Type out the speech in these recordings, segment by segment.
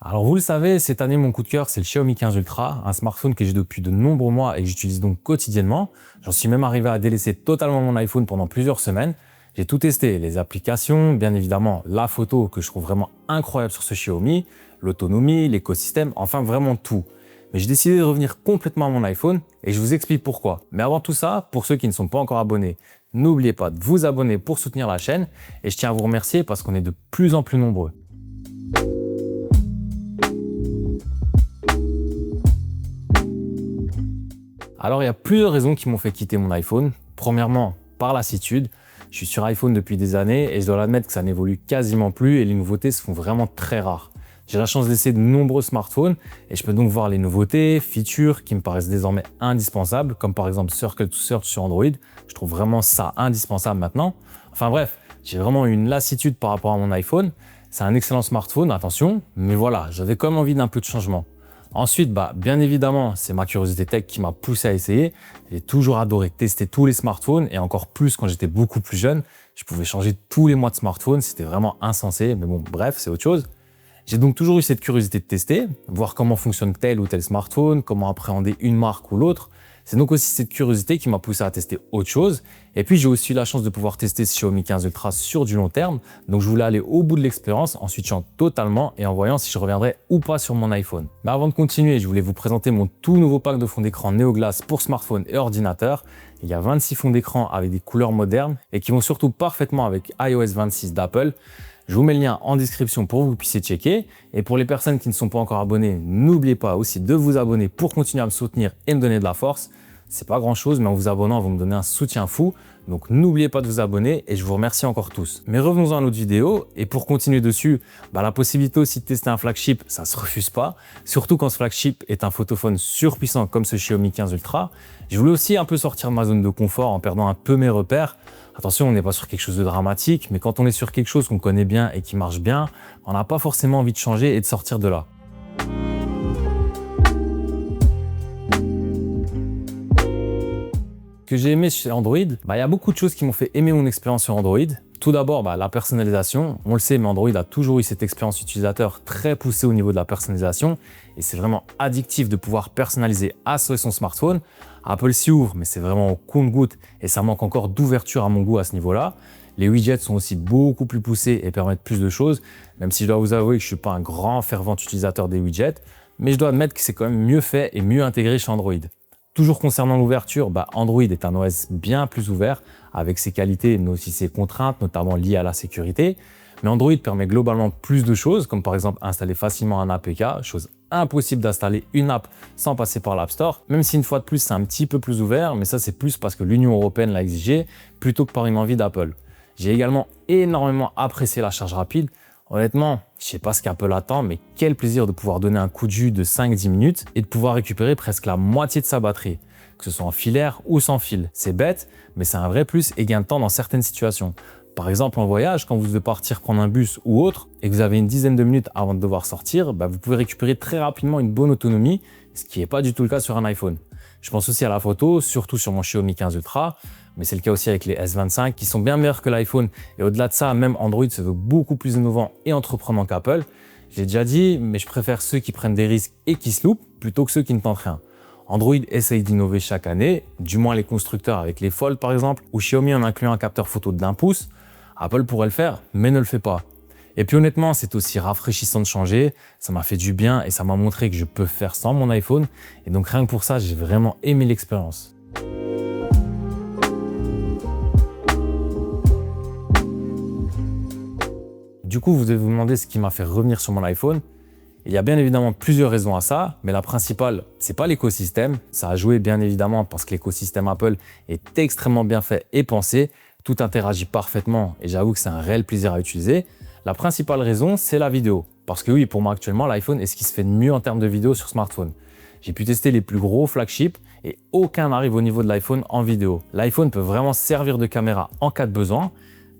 Alors vous le savez, cette année mon coup de cœur c'est le Xiaomi 15 Ultra, un smartphone que j'ai depuis de nombreux mois et que j'utilise donc quotidiennement. J'en suis même arrivé à délaisser totalement mon iPhone pendant plusieurs semaines. J'ai tout testé, les applications, bien évidemment la photo que je trouve vraiment incroyable sur ce Xiaomi, l'autonomie, l'écosystème, enfin vraiment tout. Mais j'ai décidé de revenir complètement à mon iPhone et je vous explique pourquoi. Mais avant tout ça, pour ceux qui ne sont pas encore abonnés, n'oubliez pas de vous abonner pour soutenir la chaîne et je tiens à vous remercier parce qu'on est de plus en plus nombreux. Alors, il y a plusieurs raisons qui m'ont fait quitter mon iPhone. Premièrement, par lassitude. Je suis sur iPhone depuis des années et je dois l'admettre que ça n'évolue quasiment plus et les nouveautés se font vraiment très rares. J'ai la chance d'essayer de nombreux smartphones et je peux donc voir les nouveautés, features qui me paraissent désormais indispensables, comme par exemple Circle to Search sur Android. Je trouve vraiment ça indispensable maintenant. Enfin bref, j'ai vraiment eu une lassitude par rapport à mon iPhone. C'est un excellent smartphone, attention, mais voilà, j'avais quand même envie d'un peu de changement. Ensuite, bien évidemment, c'est ma curiosité tech qui m'a poussé à essayer. J'ai toujours adoré tester tous les smartphones et encore plus quand j'étais beaucoup plus jeune. Je pouvais changer tous les mois de smartphone, c'était vraiment insensé, mais bon, bref, c'est autre chose. J'ai donc toujours eu cette curiosité de tester, voir comment fonctionne tel ou tel smartphone, comment appréhender une marque ou l'autre. C'est donc aussi cette curiosité qui m'a poussé à tester autre chose. Et puis j'ai aussi eu la chance de pouvoir tester ce Xiaomi 15 Ultra sur du long terme. Donc je voulais aller au bout de l'expérience en switchant totalement et en voyant si je reviendrais ou pas sur mon iPhone. Mais avant de continuer, je voulais vous présenter mon tout nouveau pack de fonds d'écran Neo Glass pour smartphone et ordinateur. Il y a 26 fonds d'écran avec des couleurs modernes et qui vont surtout parfaitement avec iOS 26 d'Apple. Je vous mets le lien en description pour que vous puissiez checker. Et pour les personnes qui ne sont pas encore abonnées, n'oubliez pas aussi de vous abonner pour continuer à me soutenir et me donner de la force. C'est pas grand chose, mais en vous abonnant, vous me donnez un soutien fou. Donc n'oubliez pas de vous abonner et je vous remercie encore tous. Mais revenons à notre vidéo. Et pour continuer dessus, la possibilité aussi de tester un flagship, ça se refuse pas. Surtout quand ce flagship est un photophone surpuissant comme ce Xiaomi 15 Ultra. Je voulais aussi un peu sortir de ma zone de confort en perdant un peu mes repères. Attention, on n'est pas sur quelque chose de dramatique, mais quand on est sur quelque chose qu'on connaît bien et qui marche bien, on n'a pas forcément envie de changer et de sortir de là. Que j'ai aimé chez Android, il y a beaucoup de choses qui m'ont fait aimer mon expérience sur Android. Tout d'abord, la personnalisation. On le sait, mais Android a toujours eu cette expérience utilisateur très poussée au niveau de la personnalisation. Et c'est vraiment addictif de pouvoir personnaliser à souhait son smartphone. Apple s'y ouvre, mais c'est vraiment au compte-gouttes et ça manque encore d'ouverture à mon goût à ce niveau-là. Les widgets sont aussi beaucoup plus poussés et permettent plus de choses, même si je dois vous avouer que je ne suis pas un grand fervent utilisateur des widgets. Mais je dois admettre que c'est quand même mieux fait et mieux intégré chez Android. Toujours concernant l'ouverture, Android est un OS bien plus ouvert avec ses qualités mais aussi ses contraintes, notamment liées à la sécurité. Mais Android permet globalement plus de choses, comme par exemple installer facilement un APK, chose impossible d'installer une app sans passer par l'App Store, même si une fois de plus c'est un petit peu plus ouvert, mais ça c'est plus parce que l'Union européenne l'a exigé plutôt que par une envie d'Apple. J'ai également énormément apprécié la charge rapide. Honnêtement, je sais pas ce qu'Apple attend, mais quel plaisir de pouvoir donner un coup de jus de 5-10 minutes et de pouvoir récupérer presque la moitié de sa batterie, que ce soit en filaire ou sans fil. C'est bête, mais c'est un vrai plus et gain de temps dans certaines situations. Par exemple, en voyage, quand vous devez partir prendre un bus ou autre et que vous avez une dizaine de minutes avant de devoir sortir, vous pouvez récupérer très rapidement une bonne autonomie, ce qui n'est pas du tout le cas sur un iPhone. Je pense aussi à la photo, surtout sur mon Xiaomi 15 Ultra, mais c'est le cas aussi avec les S25 qui sont bien meilleurs que l'iPhone. Et au-delà de ça, même Android se veut beaucoup plus innovant et entreprenant qu'Apple. J'ai déjà dit, mais je préfère ceux qui prennent des risques et qui se loupent plutôt que ceux qui ne tentent rien. Android essaye d'innover chaque année, du moins les constructeurs avec les Fold par exemple, ou Xiaomi en incluant un capteur photo de 1 pouce. Apple pourrait le faire, mais ne le fait pas. Et puis honnêtement, c'est aussi rafraîchissant de changer, ça m'a fait du bien et ça m'a montré que je peux faire sans mon iPhone. Et donc rien que pour ça, j'ai vraiment aimé l'expérience. Du coup, vous devez vous demander ce qui m'a fait revenir sur mon iPhone. Il y a bien évidemment plusieurs raisons à ça, mais la principale, c'est pas l'écosystème. Ça a joué bien évidemment parce que l'écosystème Apple est extrêmement bien fait et pensé. Tout interagit parfaitement et j'avoue que c'est un réel plaisir à utiliser. La principale raison, c'est la vidéo. Parce que oui, pour moi actuellement, l'iPhone est ce qui se fait de mieux en termes de vidéo sur smartphone. J'ai pu tester les plus gros flagships et aucun n'arrive au niveau de l'iPhone en vidéo. L'iPhone peut vraiment servir de caméra en cas de besoin.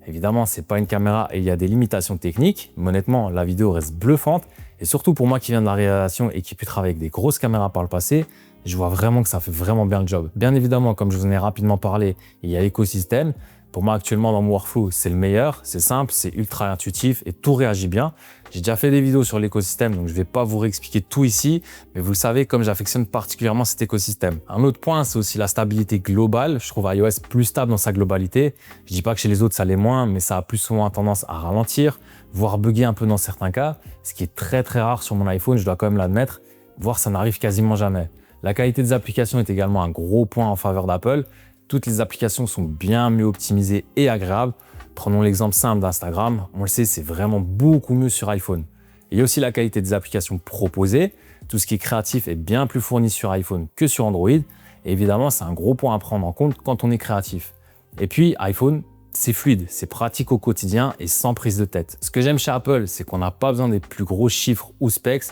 Évidemment, c'est pas une caméra et il y a des limitations techniques, mais honnêtement, la vidéo reste bluffante. Et surtout pour moi qui viens de la réalisation et qui pu travailler avec des grosses caméras par le passé, je vois vraiment que ça fait vraiment bien le job. Bien évidemment, comme je vous en ai rapidement parlé, il y a l'écosystème, Pour moi, actuellement, dans mon workflow, c'est le meilleur, c'est simple, c'est ultra intuitif et tout réagit bien. J'ai déjà fait des vidéos sur l'écosystème, donc je ne vais pas vous réexpliquer tout ici, mais vous le savez, comme j'affectionne particulièrement cet écosystème. Un autre point, c'est aussi la stabilité globale. Je trouve iOS plus stable dans sa globalité. Je ne dis pas que chez les autres, ça l'est moins, mais ça a plus souvent tendance à ralentir, voire bugger un peu dans certains cas, ce qui est très rare sur mon iPhone, je dois quand même l'admettre, voire ça n'arrive quasiment jamais. La qualité des applications est également un gros point en faveur d'Apple. Toutes les applications sont bien mieux optimisées et agréables. Prenons l'exemple simple d'Instagram. On le sait, c'est vraiment beaucoup mieux sur iPhone. Il y a aussi la qualité des applications proposées. Tout ce qui est créatif est bien plus fourni sur iPhone que sur Android. Et évidemment, c'est un gros point à prendre en compte quand on est créatif. Et puis, iPhone, c'est fluide, c'est pratique au quotidien et sans prise de tête. Ce que j'aime chez Apple, c'est qu'on n'a pas besoin des plus gros chiffres ou specs,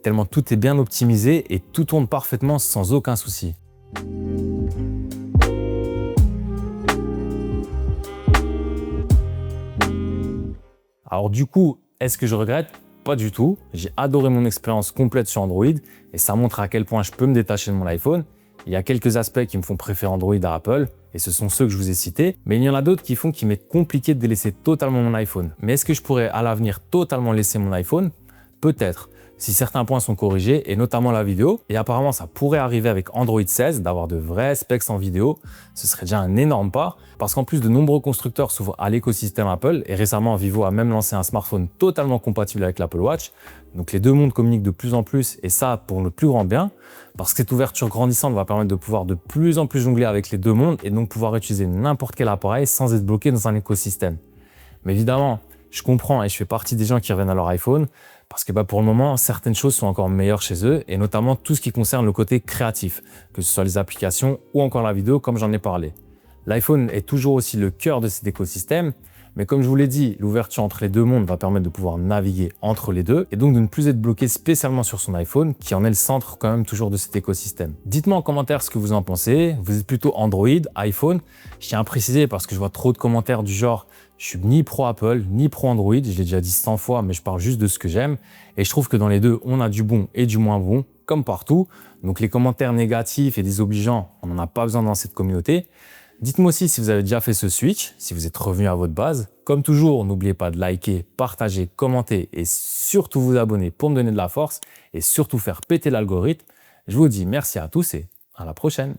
tellement tout est bien optimisé et tout tourne parfaitement sans aucun souci. Alors du coup, est-ce que je regrette? Pas du tout. J'ai adoré mon expérience complète sur Android et ça montre à quel point je peux me détacher de mon iPhone. Il y a quelques aspects qui me font préférer Android à Apple et ce sont ceux que je vous ai cités, mais il y en a d'autres qui font qu'il m'est compliqué de délaisser totalement mon iPhone. Mais est-ce que je pourrais à l'avenir totalement laisser mon iPhone? Peut-être, si certains points sont corrigés et notamment la vidéo. Et apparemment, ça pourrait arriver avec Android 16 d'avoir de vrais specs en vidéo. Ce serait déjà un énorme pas parce qu'en plus de nombreux constructeurs s'ouvrent à l'écosystème Apple et récemment Vivo a même lancé un smartphone totalement compatible avec l'Apple Watch. Donc les deux mondes communiquent de plus en plus et ça pour le plus grand bien parce que cette ouverture grandissante va permettre de pouvoir de plus en plus jongler avec les deux mondes et donc pouvoir utiliser n'importe quel appareil sans être bloqué dans un écosystème. Mais évidemment, je comprends et je fais partie des gens qui reviennent à leur iPhone parce que pour le moment, certaines choses sont encore meilleures chez eux et notamment tout ce qui concerne le côté créatif, que ce soit les applications ou encore la vidéo comme j'en ai parlé. L'iPhone est toujours aussi le cœur de cet écosystème, mais comme je vous l'ai dit, l'ouverture entre les deux mondes va permettre de pouvoir naviguer entre les deux et donc de ne plus être bloqué spécialement sur son iPhone qui en est le centre quand même toujours de cet écosystème. Dites-moi en commentaire ce que vous en pensez. Vous êtes plutôt Android, iPhone? Je tiens à préciser parce que je vois trop de commentaires du genre je suis ni pro Apple ni pro Android, je l'ai déjà dit 100 fois mais je parle juste de ce que j'aime et je trouve que dans les deux on a du bon et du moins bon comme partout. Donc les commentaires négatifs et désobligeants, on n'en a pas besoin dans cette communauté. Dites-moi aussi si vous avez déjà fait ce switch, si vous êtes revenu à votre base. Comme toujours, n'oubliez pas de liker, partager, commenter et surtout vous abonner pour me donner de la force et surtout faire péter l'algorithme. Je vous dis merci à tous et à la prochaine.